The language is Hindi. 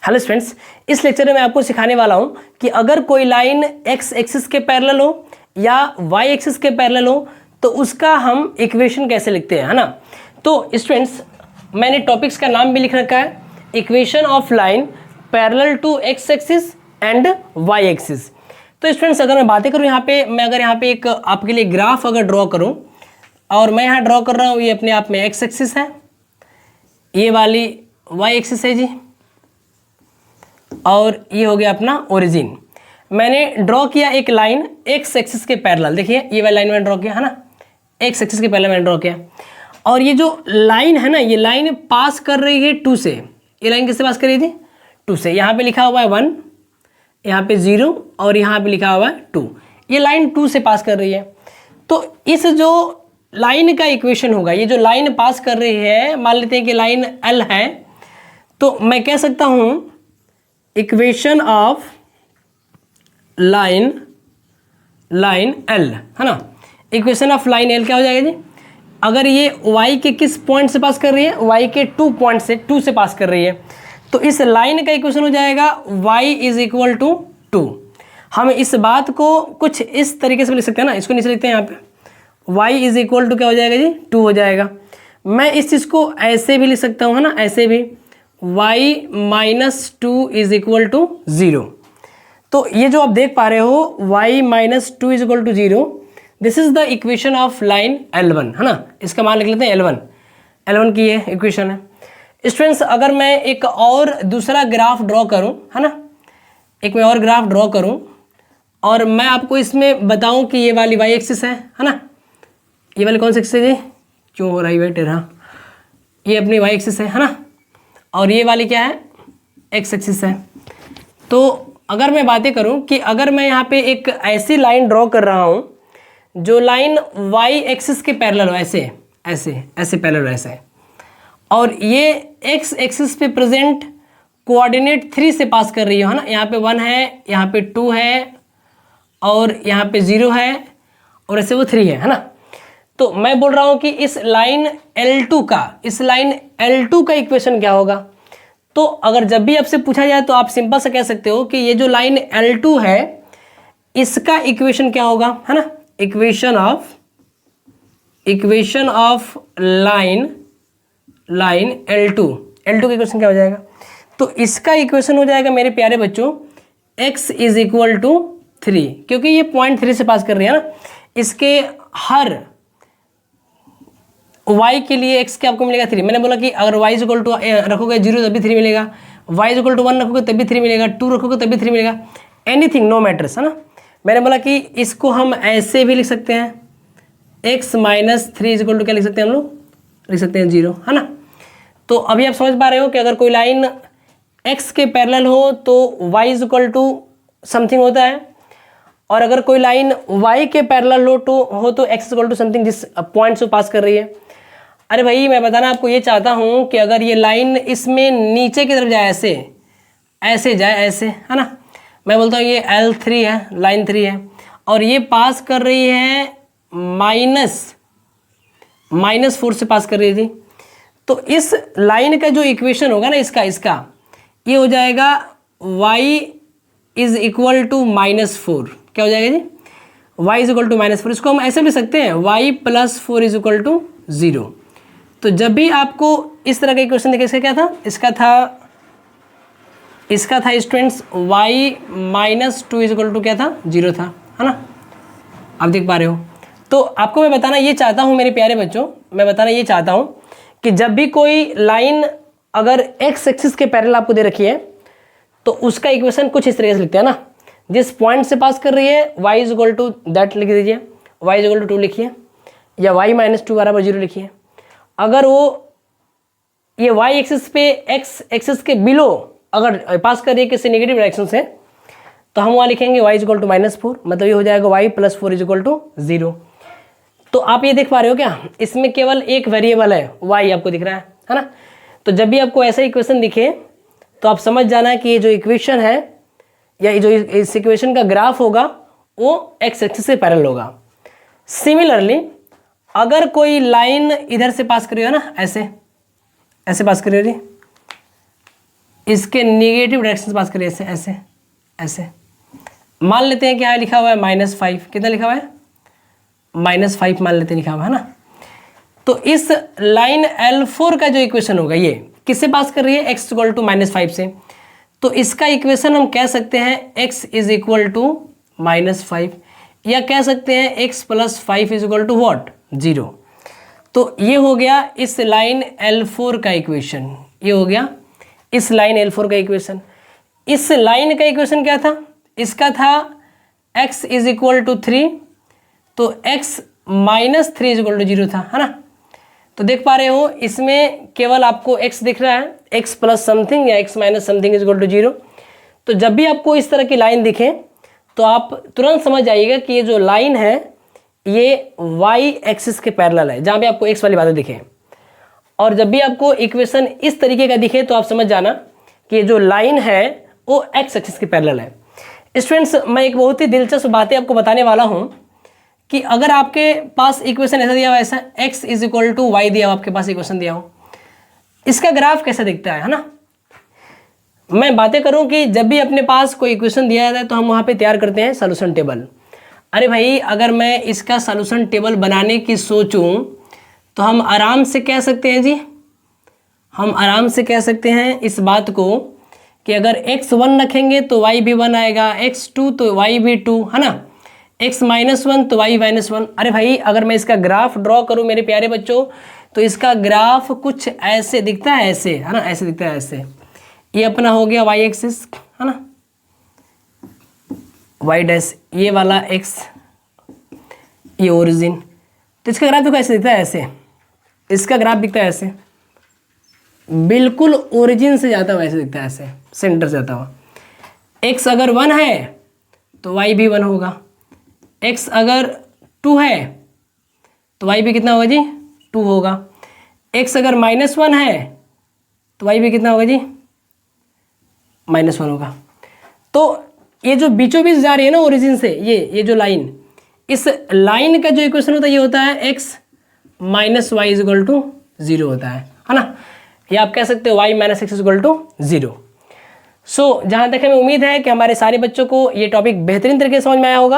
हेलो स्टूडेंट्स, इस लेक्चर में मैं आपको सिखाने वाला हूं कि अगर कोई लाइन एक्स एक्सिस के पैरेलल हो या वाई एक्सिस के पैरेलल हो तो उसका हम इक्वेशन कैसे लिखते हैं, है ना। तो स्टूडेंट्स, मैंने टॉपिक्स का नाम भी लिख रखा है, equation of line parallel to X axis and Y axis. तो स्टूडेंट्स, अगर मैं बातें करूँ यहाँ पे, मैं अगर यहाँ पे एक आपके लिए ग्राफ अगर ड्रॉ करूँ और मैं यहाँ ड्रॉ कर रहा हूँ, ये अपने आप में एक्स एक्सिस है, ये वाली वाई एक्सिस है जी, और ये हो गया अपना ओरिजिन। मैंने ड्रॉ किया एक लाइन एक्स एक्सिस के पैरेलल, देखिए ये वाली लाइन मैंने ड्रॉ किया है ना, एक्स एक्सिस के पैरेलल मैंने ड्रॉ किया। और ये जो लाइन है ना, ये लाइन पास कर रही है 2 से। ये लाइन किससे पास कर रही थी? 2 से। यहाँ पे लिखा हुआ है 1, यहाँ पे 0 और यहाँ पे लिखा हुआ है 2। ये लाइन 2 से पास कर रही है। तो इस जो लाइन का इक्वेशन होगा, ये जो लाइन पास कर रही है, मान लेते हैं कि लाइन L है, तो मैं कह सकता हूँ इक्वेशन ऑफ लाइन L, है ना। इक्वेशन ऑफ लाइन L क्या हो जाएगा जी? अगर ये y के किस पॉइंट से पास कर रही है? y के 2 पॉइंट से 2 से पास कर रही है, तो इस लाइन का इक्वेशन हो जाएगा y इज इक्वल टू 2। हम इस बात को कुछ इस तरीके से लिख सकते हैं ना, इसको नीचे लिखते हैं यहाँ पे, y इज इक्वल टू क्या हो जाएगा जी? 2 हो जाएगा। मैं इस चीज़ को ऐसे भी लिख सकता हूँ, है ना, ऐसे भी y minus 2 is equal to 0। तो ये जो आप देख पा रहे हो y minus 2 is equal to 0, this is the equation of line L1, है ना। इसका मान लिख लेते हैं L1 की ये इक्वेशन है। स्टूडेंट्स, अगर मैं एक और दूसरा ग्राफ ड्रॉ करूं, है ना, एक मैं और ग्राफ ड्रॉ करूं और मैं आपको इसमें बताऊं कि ये वाली y एक्सिस है ना, ये वाली कौन सी एक्सिस है जी? क्यों हो रहा है वेट रहा, ये अपनी y एक्सिस है ना, और ये वाली क्या है? एक्स एक्सिस है। तो अगर मैं बातें करूं कि अगर मैं यहाँ पे एक ऐसी लाइन ड्रॉ कर रहा हूं जो लाइन y एक्सिस के पैरेलल हो, ऐसे ऐसे ऐसे पैरेलल ऐसे, और ये x एक्सिस पे प्रेजेंट कोऑर्डिनेट 3 से पास कर रही हो, है ना। यहाँ पे 1 है, यहाँ पे 2 है और यहाँ पे 0 है और ऐसे वो 3 है ना। तो मैं बोल रहा हूँ कि इस लाइन L2 का इक्वेशन क्या होगा? तो अगर जब भी आपसे पूछा जाए तो आप सिंपल से कह सकते हो कि ये जो लाइन L2 है, इसका इक्वेशन क्या होगा, है ना। इक्वेशन ऑफ लाइन L2 का इक्वेशन क्या हो जाएगा? तो इसका इक्वेशन हो जाएगा मेरे प्यारे बच्चों x इज इक्वल टू 3, क्योंकि ये पॉइंट 3 से पास कर रही है ना। इसके हर y के लिए x क्या आपको मिलेगा? 3। मैंने बोला कि अगर y इज इक्वल टू रखोगे 0 तभी 3 मिलेगा, y इज इक्वल टू 1 रखोगे तभी 3 मिलेगा, 2 रखोगे तभी 3 मिलेगा, एनीथिंग, नो मैटर्स, है ना। मैंने बोला कि इसको हम ऐसे भी लिख सकते हैं, x minus 3 is equal to क्या लिख सकते हैं हम लोग? लिख सकते हैं 0, है ना। तो अभी आप समझ पा रहे हो कि अगर कोई लाइन x के पैरेलल हो तो y is equal to something होता है, और अगर कोई लाइन y के पैरेलल हो तो x is equal to something जिस पॉइंट से पास कर रही है। अरे भाई, मैं बताना आपको ये चाहता हूँ कि अगर ये लाइन इसमें नीचे की तरफ जाए, ऐसे जाए, ऐसे, है ना, मैं बोलता हूँ ये L3 है, लाइन 3 है, और ये पास कर रही है -4 से पास कर रही थी, तो इस लाइन का जो इक्वेशन होगा ना, इसका ये हो जाएगा y इज इक्वल टू -4। क्या हो जाएगा जी? y is equal to -4। इसको हम ऐसे भी सकते हैं, y plus 4 is equal to 0। तो जब भी आपको इस तरह का इक्वेशन दिखे, इसका क्या था? इसका था students y minus 2 is equal to क्या था? 0 था, है ना। आप देख पा रहे हो। तो आपको मैं बताना ये चाहता हूँ मेरे प्यारे बच्चों, मैं बताना ये चाहता हूँ कि जब भी कोई लाइन अगर x एक्सिस के पैरेलल आपको दे रखी है तो उसका इक्वेशन कुछ इस तरीके से लिखते हैं ना, जिस पॉइंट से पास कर रही है y is equal to that लिख दीजिए, y इज इक्वल टू 2 लिखिए, या y माइनस 2 बराबर 0 लिखिए। अगर वो ये y एक्सिस पे x एक्सिस के बिलो अगर पास कर रही है किसी नेगेटिव डायरेक्शन से, तो हम वहाँ लिखेंगे y इज इक्वल टू -4, मतलब ये हो जाएगा y plus 4 is equal to 0। तो आप ये देख पा रहे हो क्या? इसमें केवल एक वेरिएबल है, y आपको दिख रहा है ना। तो जब भी आपको ऐसा इक्वेशन दिखे तो आप समझ जाना कि ये जो इक्वेशन है या ये जो इस इक्वेशन का ग्राफ होगा वो x एक्सिस से पैरेलल होगा। सिमिलरली अगर कोई लाइन इधर से पास कर रही हो ना, ऐसे पास कर रही हो, इसके निगेटिव डायरेक्शन से पास करिए, ऐसे ऐसे ऐसे। मान लेते हैं क्या लिखा हुआ है -5, कितना लिखा हुआ है -5 मान लेते हैं लिखा हुआ है ना। तो इस लाइन L4 का जो इक्वेशन होगा ये किससे पास कर रही है, x इक्वल टू -5 से। तो इसका इक्वेशन हम कह सकते हैं x इज इक्वल टू -5, या कह सकते हैं x + 5 is equal to what, 0। तो ये हो गया इस लाइन L4 का इक्वेशन, ये हो गया इस लाइन L4 का इक्वेशन। इस लाइन का इक्वेशन क्या था, इसका था x इज इक्वल टू 3, तो x - 3 इज इक्वल टू 0 था, है ना। तो देख पा रहे हो इसमें केवल आपको x दिख रहा है, x प्लस समथिंग या x minus something is equal to 0। तो जब भी आपको इस तरह की लाइन दिखे तो आप तुरंत समझ जाइएगा कि ये जो लाइन है ये y एक्सिस के पैरेलल है, जहाँ भी आपको x वाली बातें दिखे। और जब भी आपको इक्वेशन इस तरीके का दिखे तो आप समझ जाना कि ये जो लाइन है वो x एक्सिस के पैरेलल है। स्टूडेंट्स, मैं एक बहुत ही दिलचस्प बातें आपको बताने वाला हूँ कि अगर आपके पास इक्वेशन ऐसा दिया हुआ, ऐसा x is equal to y दिया हुआ, आपके पास इक्वेशन दिया हो, इसका ग्राफ कैसा दिखता है ना। मैं बातें करूं कि जब भी अपने पास कोई इक्वेशन दिया जाता है तो हम वहां पे तैयार करते हैं सॉल्यूशन टेबल। अरे भाई, अगर मैं इसका सॉल्यूशन टेबल बनाने की सोचूं तो हम आराम से कह सकते हैं जी, हम आराम से कह सकते हैं इस बात को कि अगर x 1 रखेंगे तो y भी 1 आएगा, x 2 तो y भी 2, है ना, x -1 तो y -1। अरे भाई, अगर मैं इसका ग्राफ ड्रॉ करूं मेरे प्यारे बच्चों तो इसका ग्राफ कुछ ऐसे दिखता है, ऐसे, है ना, ऐसे दिखता है, ऐसे। ये अपना हो गया y एक्सिस, है ना, y डैश, ये वाला x, ये ओरिजिन। तो इसका ग्राफ देखो ऐसे दिखता है, ऐसे। इसका ग्राफ दिखता है ऐसे, बिल्कुल ओरिजिन से जाता हुआ ऐसे दिखता है, ऐसे सेंटर से जाता हुआ। x अगर 1 है तो y भी 1 होगा, x अगर 2 है तो y भी कितना होगा जी, 2 होगा। x अगर -1 है तो y भी कितना होगा जी, -1 होगा। तो ये जो बीचों बीच जा रही है ना ओरिजिन से, ये जो लाइन, इस लाइन का जो इक्वेशन होता है ये होता है x - y is equal to 0 होता है ना। या आप कह सकते हो y - x is equal to 0। So जहाँ तक हमें उम्मीद है कि हमारे सारे बच्चों को ये टॉपिक बेहतरीन तरीके से समझ में आया होगा।